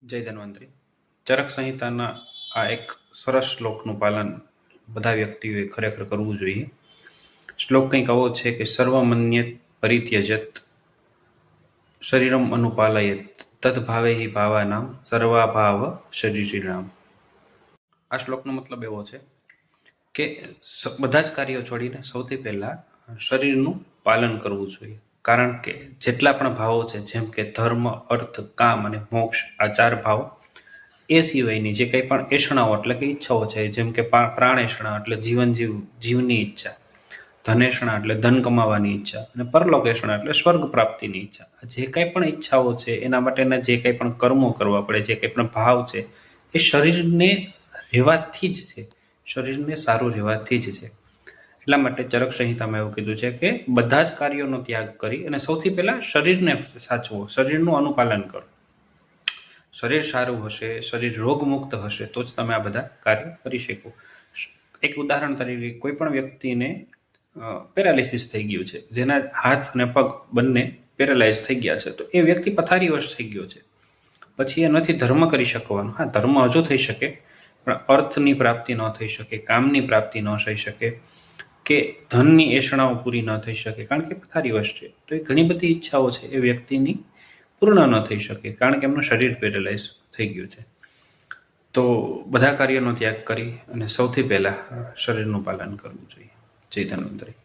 જય ધન્વંતરી. ચરક સંહિતાના આ એક સરસ શ્લોકનું પાલન બધા વ્યક્તિઓએ ખરેખર કરવું જોઈએ. શ્લોક કંઈક આવો છે કે સર્વમન્યત પરિત્યજત શરીરમ અનુપાલયત તદભાવે હિ ભાવાનામ સર્વાભાવ શરીરીણામ. આ શ્લોકનો મતલબ એવો છે કે બધા જ કાર્યો છોડીને સૌથી પહેલા શરીરનું પાલન કરવું જોઈએ. કારણ કે જેટલા પણ ભાવો છે, જેમ કે ધર્મ, અર્થ, કામ અને મોક્ષ, આ ચાર ભાવ, એ સિવાયની જે કંઈ પણ એષણાઓ એટલે કે ઈચ્છાઓ છે, જેમ કે પ્રાણેષણા એટલે જીવની ઈચ્છા, ધનેષણા એટલે ધન કમાવાની ઈચ્છા, અને પરલોકેષણા એટલે સ્વર્ગ પ્રાપ્તિની ઈચ્છા. જે કંઈ પણ ઈચ્છાઓ છે એના માટેના જે કંઈ પણ કર્મો કરવા પડે, જે કંઈ પણ ભાવ છે, એ શરીરને રહેવાથી જ છે, શરીરને સારું રહેવાથી જ છે. એટલા માટે ચરક સંહિતામાં એવું કીધું છે કે બધા જ કાર્યોનો ત્યાગ કરી અને સૌથી પહેલા શરીરને સાચવો, શરીરનું અનુપાલન કરો. શરીર સારું હશે, શરીર રોગમુક્ત હશે તો જ તમે આ બધા કાર્ય કરી શકો. એક ઉદાહરણ તરીકે કોઈ પણ વ્યક્તિને પેરાલિસિસ થઈ ગયું છે, જેના હાથ અને પગ બંને પેરાલાઇઝ થઈ ગયા છે, તો એ વ્યક્તિ પથારીવશ થઈ ગયો છે. પછી એ નથી ધર્મ કરી શકવાનો. હા, ધર્મ હજુ થઈ શકે, પણ અર્થની પ્રાપ્તિ ન થઈ શકે, કામની પ્રાપ્તિ ન થઈ શકે, કે ધનની એષણાઓ પૂરી ન થઈ શકે, કારણ કે પથારીવશ છે. તો એ ઘણી બધી ઈચ્છાઓ છે એ વ્યક્તિની પૂર્ણ ન થઈ શકે, કારણ કે એમનું શરીર પેરેલાઇઝ થઈ ગયું છે. તો બધા કાર્યનો ત્યાગ કરી અને સૌથી પહેલા શરીરનું પાલન કરવું જોઈએ. જય ધન્વંતરી.